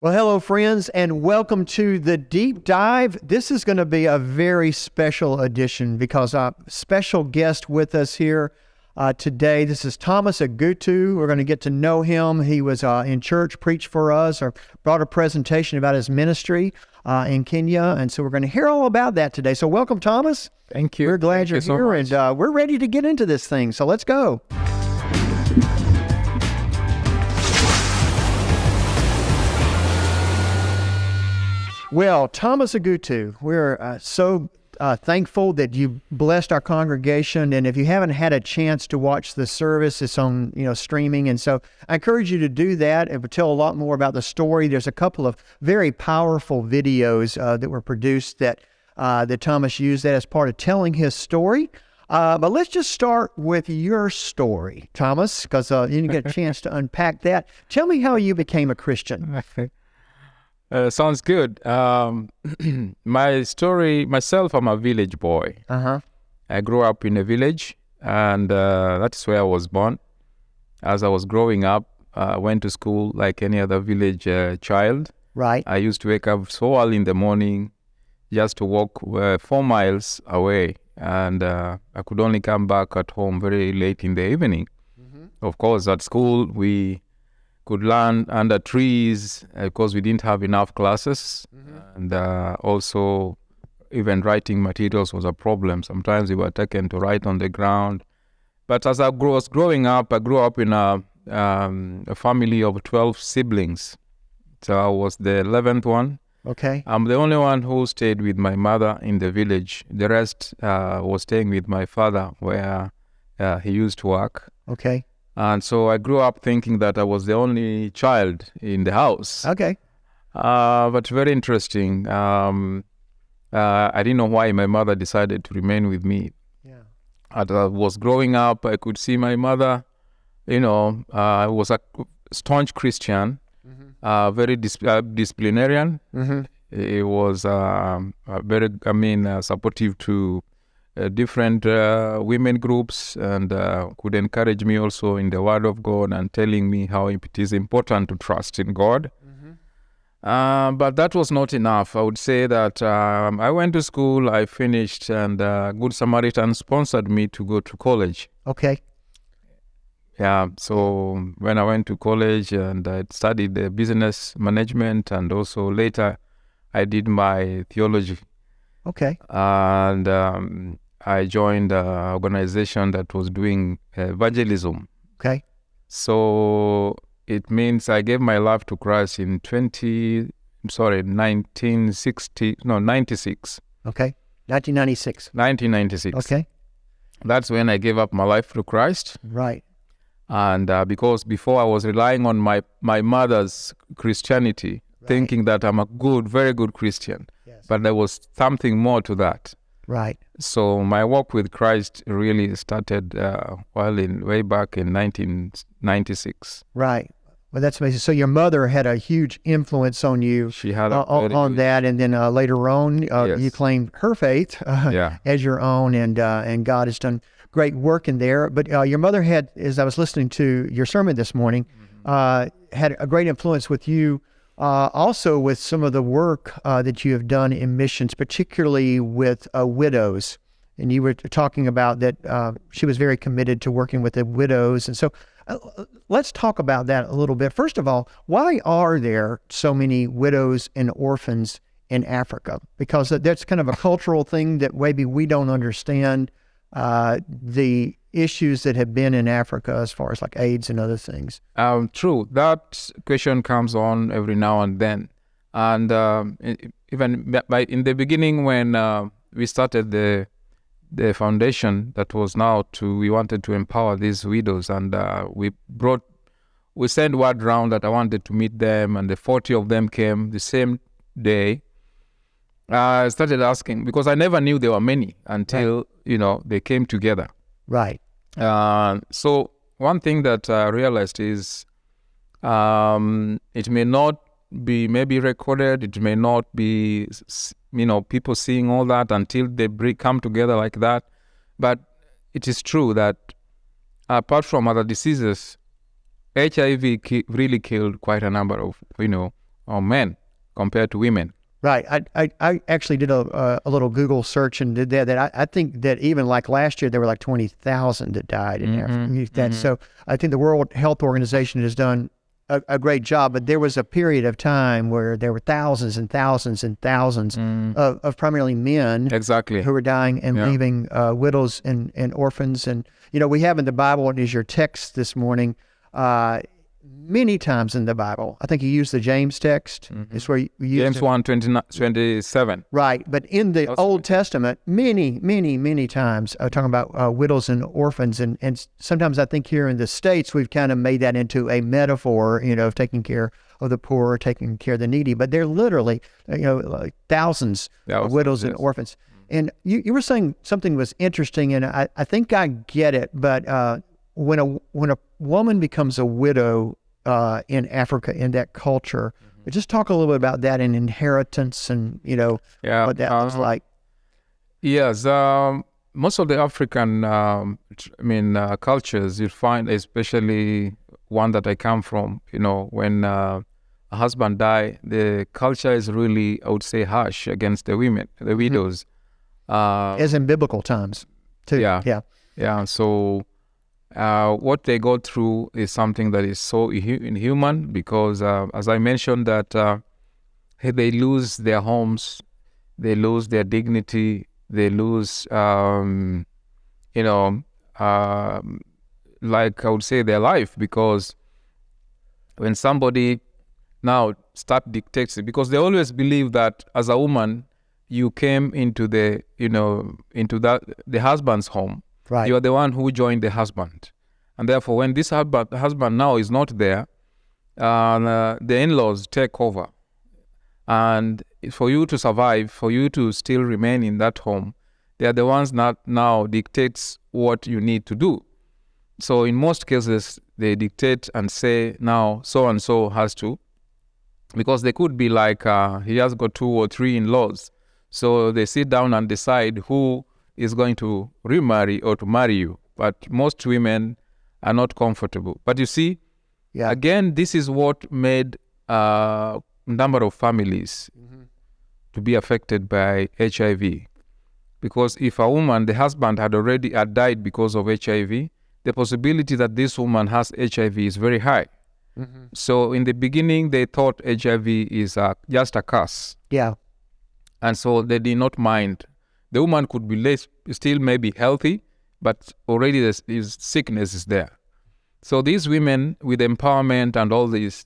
Well, hello, friends, and welcome to the deep dive. This is going to be a very special edition because a special guest with us here today. This is Thomas Agutu. We're going to get to know him. He was in church, preached for us, or brought a presentation about his ministry in Kenya, and so we're going to hear all about that today. So welcome, Thomas. Thank you. We're glad you're here, and we're ready to get into this thing, so let's go. Well, Thomas Agutu, we're so thankful that you blessed our congregation. And if you haven't had a chance to watch the service, it's on streaming. And so I encourage you to do that. It would tell a lot more about the story. There's a couple of very powerful videos that were produced that Thomas used that as part of telling his story. But let's just start with your story, Thomas, because you didn't get a chance to unpack that. Tell me how you became a Christian. Sounds good. My story, myself, I'm a village boy. I grew up in a village, and that's where I was born. As I was growing up, I went to school like any other village child. Right. I used to wake up so early in the morning just to walk 4 miles away, and I could only come back at home very late in the evening. Of course, at school, we could learn under trees because we didn't have enough classes. And also even writing materials was a problem. Sometimes we were taken to write on the ground. But as I was growing up, I grew up in a family of 12 siblings. So I was the 11th one. Okay. I'm the only one who stayed with my mother in the village. The rest was staying with my father where he used to work. Okay. And so I grew up thinking that I was the only child in the house. Okay. But very interesting. I didn't know why my mother decided to remain with me. Yeah. As I was growing up, I could see my mother, I was a staunch Christian, very disciplinarian. It was very, supportive to different women groups, and could encourage me also in the Word of God and telling me how it is important to trust in God. But that was not enough. I would say that I went to school, I finished, and Good Samaritan sponsored me to go to college. Okay. Yeah, so when I went to college and I studied business management, and also later I did my theology. Okay. And I joined an organization that was doing evangelism. Okay. So it means I gave my life to Christ in 96. Okay. 1996. 1996. Okay. That's when I gave up my life to Christ. Right. And because before I was relying on my mother's Christianity, thinking that I'm a very good Christian. Yes. But there was something more to that. Right. So my walk with Christ really started way back in 1996. Right. Well, that's amazing. So your mother had a huge influence on you. She had on that, and then later on, Yes. you claimed her faith as your own, and God has done great work in there. But your mother had, as I was listening to your sermon this morning, had a great influence with you. Also with some of the work that you have done in missions, particularly with widows. And you were talking about that she was very committed to working with the widows. And so let's talk about that a little bit. First of all, why are there so many widows and orphans in Africa? Because that's kind of a cultural thing that maybe we don't understand, the issues that have been in Africa as far as like AIDS and other things. True. That question comes on every now and then. And even in the beginning when we started the foundation that was we wanted to empower these widows, and we sent word round that I wanted to meet them, and the 40 of them came the same day. I started asking, because I never knew there were many until, they came together. Right. So one thing that I realized is it may not be maybe recorded, it may not be, people seeing all that until they come together like that. But it is true that apart from other diseases, HIV really killed quite a number of, men compared to women. Right. I actually did a little Google search and did that. I think that even like last year, there were like 20,000 that died in Africa. So I think the World Health Organization has done a great job, but there was a period of time where there were thousands and thousands and thousands of primarily men who were dying and leaving widows and orphans. And, we have in the Bible, and is your text this morning, many times in the Bible. I think you use the James text. It's where you use James 1:27. Right. But in the Old Testament, many times talking about widows and orphans. And sometimes I think here in the States, we've kind of made that into a metaphor, of taking care of the poor, taking care of the needy. But they're literally, like thousands of widows and orphans. And you were saying something was interesting, and I think I get it, but when a woman becomes a widow in Africa, in that culture, just talk a little bit about that and inheritance and what that was like. Yes, most of the African cultures you find, especially one that I come from, when a husband die, the culture is really, I would say, harsh against the women, the widows. As in biblical times, too. Yeah. So what they go through is something that is so inhuman because, as I mentioned, that they lose their homes, they lose their dignity, they lose, like I would say, their life, because when somebody now start dictating, because they always believe that as a woman, you came into the husband's home. Right. You are the one who joined the husband. And therefore, when this husband now is not there, the in-laws take over. And for you to survive, for you to still remain in that home, they are the ones that now dictates what you need to do. So in most cases, they dictate and say, now so-and-so has to, because they could be like, he has got 2 or 3 in-laws. So they sit down and decide who is going to remarry or to marry you. But most women are not comfortable. But you see, again, this is what made a number of families to be affected by HIV. Because if a woman, the husband had died because of HIV, the possibility that this woman has HIV is very high. So in the beginning, they thought HIV is just a curse. Yeah. And so they did not mind. The woman could be still maybe healthy, but already this sickness is there. So these women with empowerment and all this,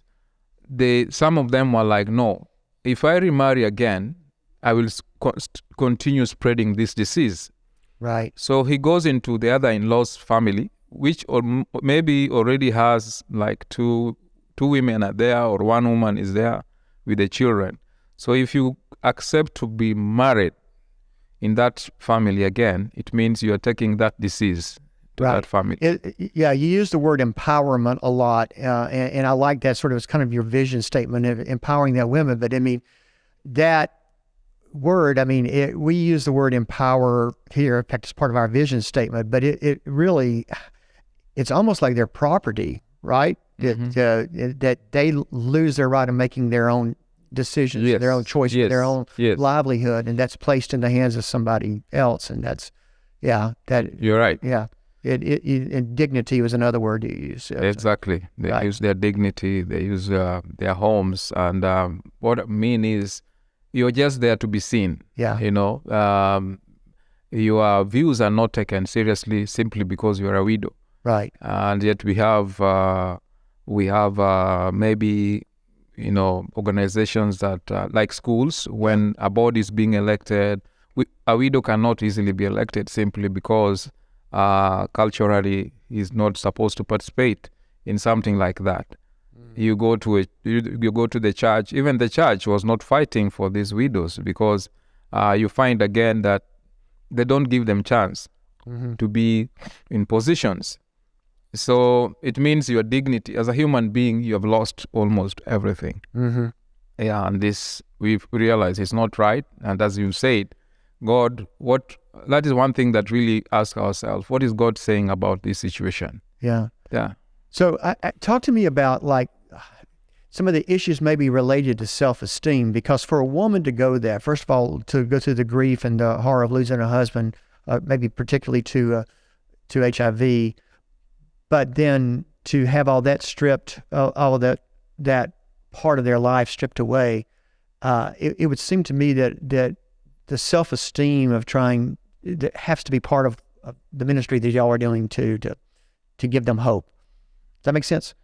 some of them were like, no, if I remarry again, I will continue spreading this disease. Right. So he goes into the other in-law's family, which maybe already has like two women are there, or one woman is there with the children. So if you accept to be married in that family again, it means you are taking that disease to that family. You use the word empowerment a lot, and I like that sort of, it's kind of your vision statement of empowering that women. But I mean, that word, we use the word empower here. In fact, it's part of our vision statement, but it really, it's almost like their property, right? That they lose their right of making their own decisions, their own choices, their own livelihood, and that's placed in the hands of somebody else. And that's, you're right. Yeah. And dignity was another word you use. Exactly. They use their dignity, they use their homes. And what I mean is, you're just there to be seen. Yeah. Your views are not taken seriously simply because you're a widow. Right. And yet we have maybe, organizations that like schools, when a board is being elected, a widow cannot easily be elected simply because culturally he's not supposed to participate in something like that. You go to the church. Even the church was not fighting for these widows, because you find again that they don't give them chance to be in positions. So it means your dignity as a human being, you have lost almost everything. Yeah, and this we've realized is not right. And as you said, God, that is one thing that really ask ourselves, what is God saying about this situation? Yeah. Yeah. So talk to me about some of the issues may be related to self-esteem, because for a woman to go there, first of all, to go through the grief and the horror of losing a husband, maybe particularly to HIV, but then to have all that stripped, all of that part of their life stripped away, it would seem to me that the self-esteem of trying, that has to be part of the ministry that y'all are doing to give them hope. Does that make sense?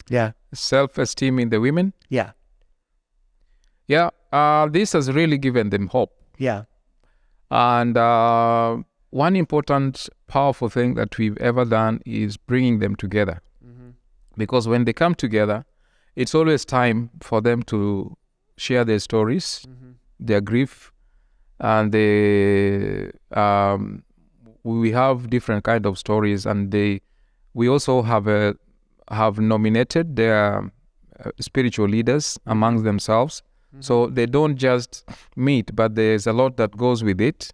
Yeah. Self-esteem in the women? Yeah. Yeah. This has really given them hope. Yeah. And one important, powerful thing that we've ever done is bringing them together. Because when they come together, it's always time for them to share their stories, their grief, and we have different kind of stories, and we also have nominated their spiritual leaders amongst themselves. So they don't just meet, but there's a lot that goes with it.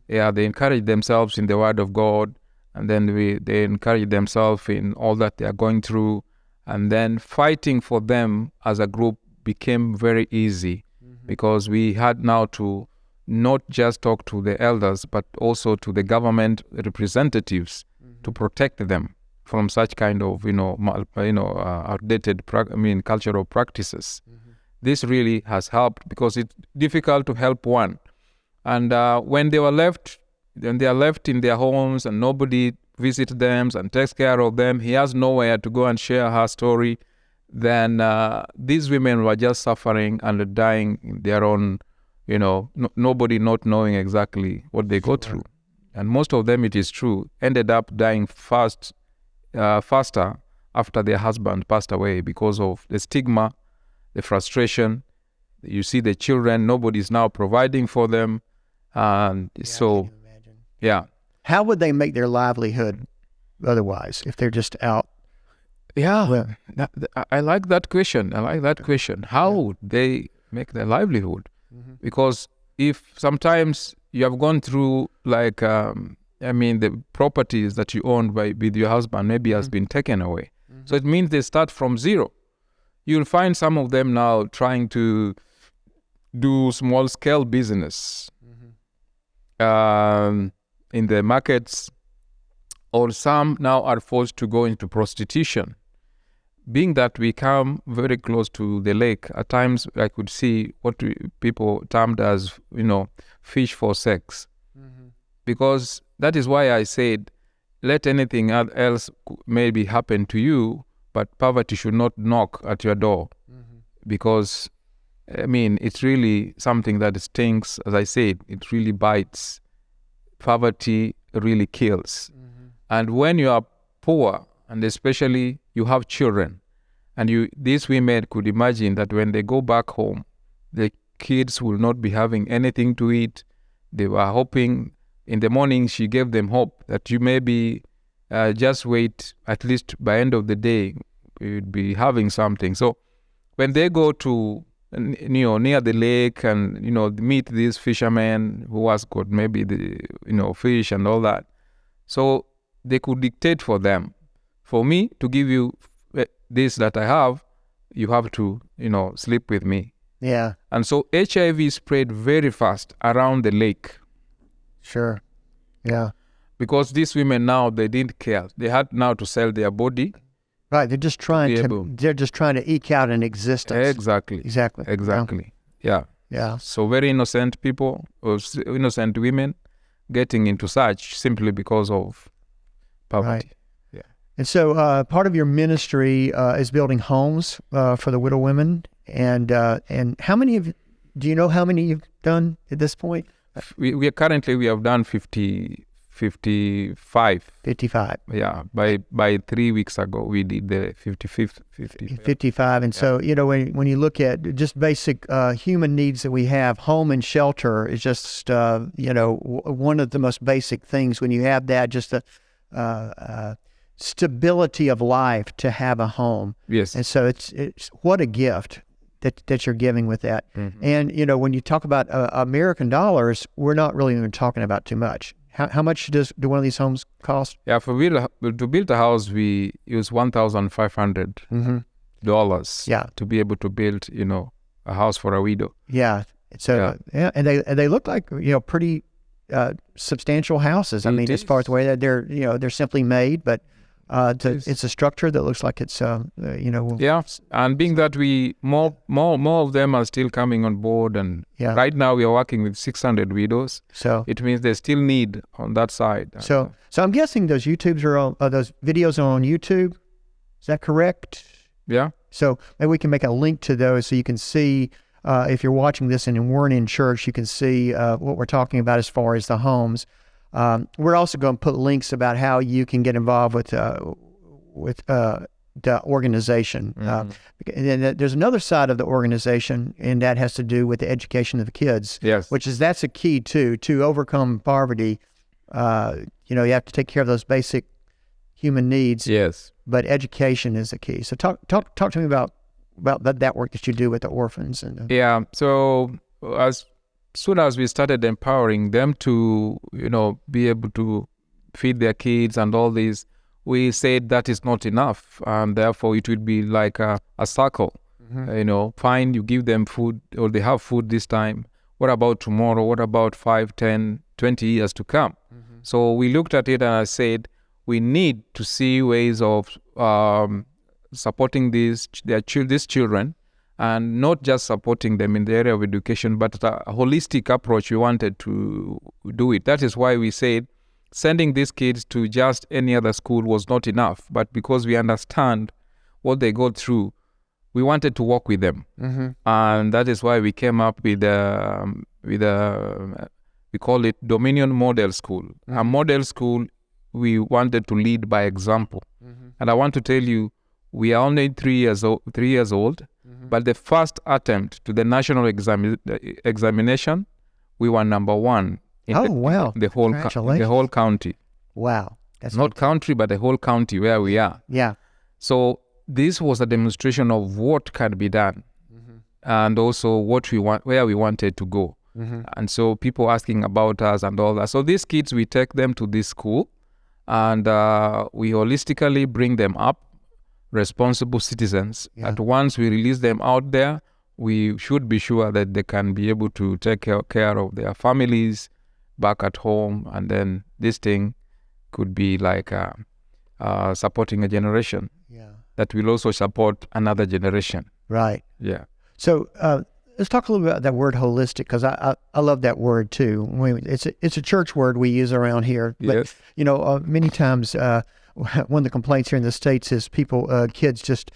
Yeah, they encourage themselves in the Word of God, and then they encourage themselves in all that they are going through, and then fighting for them as a group became very easy, because we had now to not just talk to the elders, but also to the government representatives to protect them from such kind of outdated cultural practices. This really has helped, because it's difficult to help one, and when they are left in their homes and nobody visits them and takes care of them, he has nowhere to go and share her story. Then these women were just suffering and dying in their own, nobody not knowing exactly what they go through. And most of them, it is true, ended up dying faster after their husband passed away, because of the stigma, the frustration. You see the children, nobody's now providing for them. And so, yeah. How would they make their livelihood otherwise if they're just out? Yeah, Well, I like that question. How would they make their livelihood? Because if sometimes you have gone through, like, the properties that you owned with your husband maybe has been taken away. So it means they start from zero. You'll find some of them now trying to do small-scale business in the markets, or some now are forced to go into prostitution. Being that we come very close to the lake, at times I could see what people termed as, fish for sex. Because that is why I said, let anything else maybe happen to you, but poverty should not knock at your door. Because, it's really something that stings. As I said, it really bites. Poverty really kills. And when you are poor, and especially you have children, and these women could imagine that when they go back home, the kids will not be having anything to eat. They were hoping, in the morning she gave them hope that you maybe just wait, at least by end of the day, you'd be having something. So when they go to, near the lake and, meet these fishermen who has got maybe the, fish and all that. So they could dictate for them, for me to give you this that I have, you have to, sleep with me. Yeah. And so HIV spread very fast around the lake. Sure. Yeah. Because these women now, they didn't care. They had now to sell their body. Right. They're just trying to eke out an existence. Exactly. Yeah. Yeah. So very innocent people, or innocent women, getting into such simply because of poverty. Right. Yeah. And so part of your ministry is building homes for the widow women. And how many do you know how many you've done at this point? We have done 55. 55. Yeah. By 3 weeks ago, we did the 55. 55. And so, when you look at just basic human needs that we have, home and shelter is just, one of the most basic things. When you have that, just the stability of life to have a home. Yes. And so it's what a gift that you're giving with that. And, when you talk about American dollars, we're not really even talking about too much. How much do one of these homes cost? Yeah, to build a house, we use $1,500. to be able to build, a house for a widow. Yeah. So and they look like pretty substantial houses. I mean, as far as the way that they're simply made, but it's a structure that looks like it's and being that more of them are still coming on board, and right now we are working with 600 widows, so it means there's still need on that side. So I'm guessing those those videos are on YouTube. Is that correct? Yeah. So maybe we can make a link to those so you can see, if you're watching this and you weren't in church, you can see what we're talking about as far as the homes. We're also going to put links about how you can get involved with the organization. And then there's another side of the organization, and that has to do with the education of the kids. Yes. That's a key too, to overcome poverty. You have to take care of those basic human needs. Yes. But education is the key. So talk to me about that work that you do with the orphans. So as soon as we started empowering them to, be able to feed their kids and all this, we said that is not enough, and therefore it would be like a circle. Fine, you give them food, or they have food this time. What about tomorrow? What about 5, 10, 20 years to come? So we looked at it and I said, we need to see ways of supporting these children, and not just supporting them in the area of education, but a holistic approach. We wanted to do it. That is why we said sending these kids to just any other school was not enough. But because we understand what they go through, we wanted to work with them. And that is why we came up with we call it Dominion Model School. A model school, we wanted to lead by example. And I want to tell you, we are only 3 years old, but the first attempt to the national examination, we were number 1 in the whole county. Wow. That's not country, but the whole county where we are. Yeah. So this was a demonstration of what can be done, and also what we want, where we wanted to go. And so people asking about us and all that. So these kids, we take them to this school, and we holistically bring them up responsible citizens. And once we release them out there, we should be sure that they can be able to take care of their families back at home, and then this thing could be like supporting a generation that will also support another generation. Right. Yeah. So let's talk a little bit about that word holistic, because I love that word too. It's a church word we use around here. But, many times one of the complaints here in the States is kids just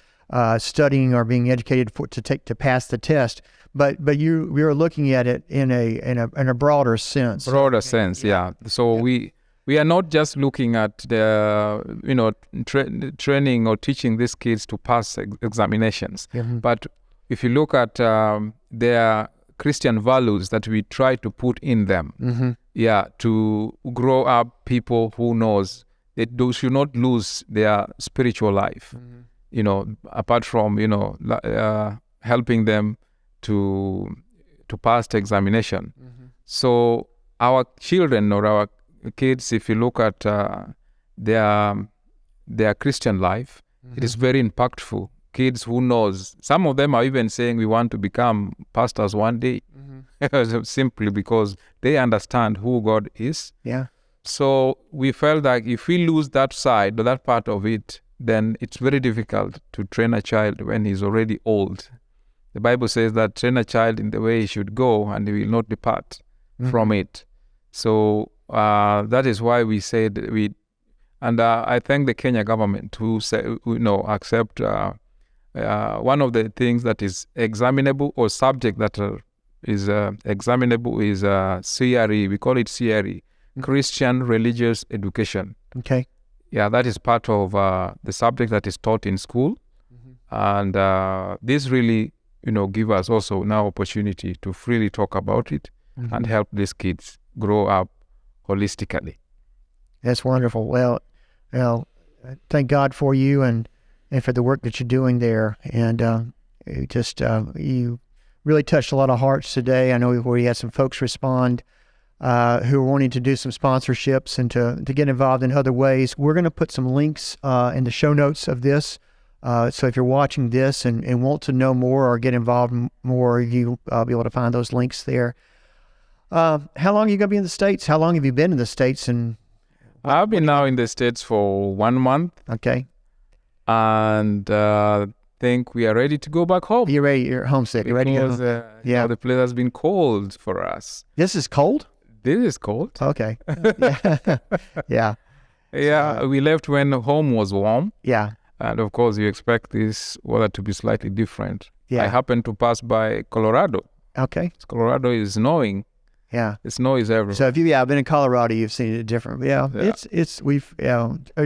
studying or being educated to pass the test. But we are looking at it in a broader sense. So we are not just looking at the training or teaching these kids to pass examinations, but if you look at their Christian values that we try to put in them, to grow up people who knows they should not lose their spiritual life, apart from helping them to pass the examination. So our children or our kids, if you look at their Christian life, it is very impactful. Kids who knows, some of them are even saying we want to become pastors one day, simply because they understand who God is. Yeah. So we felt like if we lose that side or that part of it, then it's very difficult to train a child when he's already old. The Bible says that train a child in the way he should go, and he will not depart from it. So that is why we said I thank the Kenya government who accept one of the things that is examinable, or subject that is examinable, is CRE. We call it CRE, Christian Religious Education. Okay. Yeah, that is part of the subject that is taught in school. And this really, give us also now opportunity to freely talk about it and help these kids grow up holistically. That's wonderful. Well, thank God for you and for the work that you're doing there. And you really touched a lot of hearts today. I know we had some folks respond who are wanting to do some sponsorships and to get involved in other ways. We're going to put some links in the show notes of this So if you're watching this and want to know more or get involved more, you'll be able to find those links there. How long are you going to be in the States? How long have you been in the States? And I've been now in the States for 1 month. Okay. And think we are ready to go back home. You're ready. You're homesick. You're ready to go home. Yeah, the place has been cold for us. This is cold? This is cold. Okay. Yeah. Yeah, we left when home was warm. Yeah. And of course, you expect this weather to be slightly different. Yeah. I happened to pass by Colorado. Okay. Colorado is snowing. Yeah. The snow is everywhere. So if I've been in Colorado, you've seen it different. Yeah.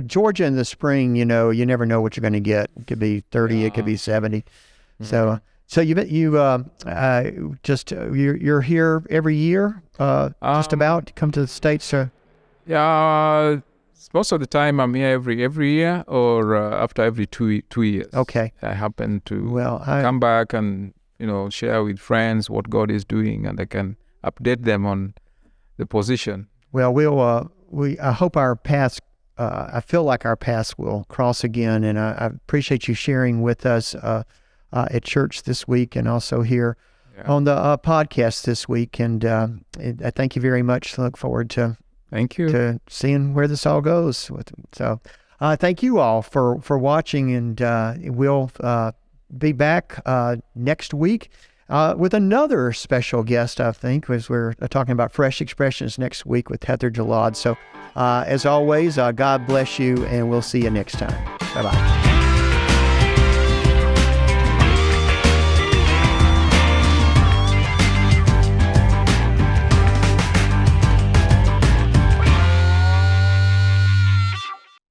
Georgia in the spring, you never know what you're going to get. It could be 30, it could be 70. Mm-hmm. So you're here every year, just about to come to the States. Yeah. Most of the time I'm here every year or after every 2 years. Okay. I happen to come back and, share with friends what God is doing, and I can update them on the position. Well, I hope our paths, I feel like our paths will cross again, and I appreciate you sharing with us at church this week and also here on the podcast this week. And I thank you very much. Look forward to seeing where this all goes. So thank you all for watching, and we'll be back next week with another special guest, I think, as we're talking about Fresh Expressions next week with Heather Jalad. So as always, God bless you, and we'll see you next time. Bye-bye.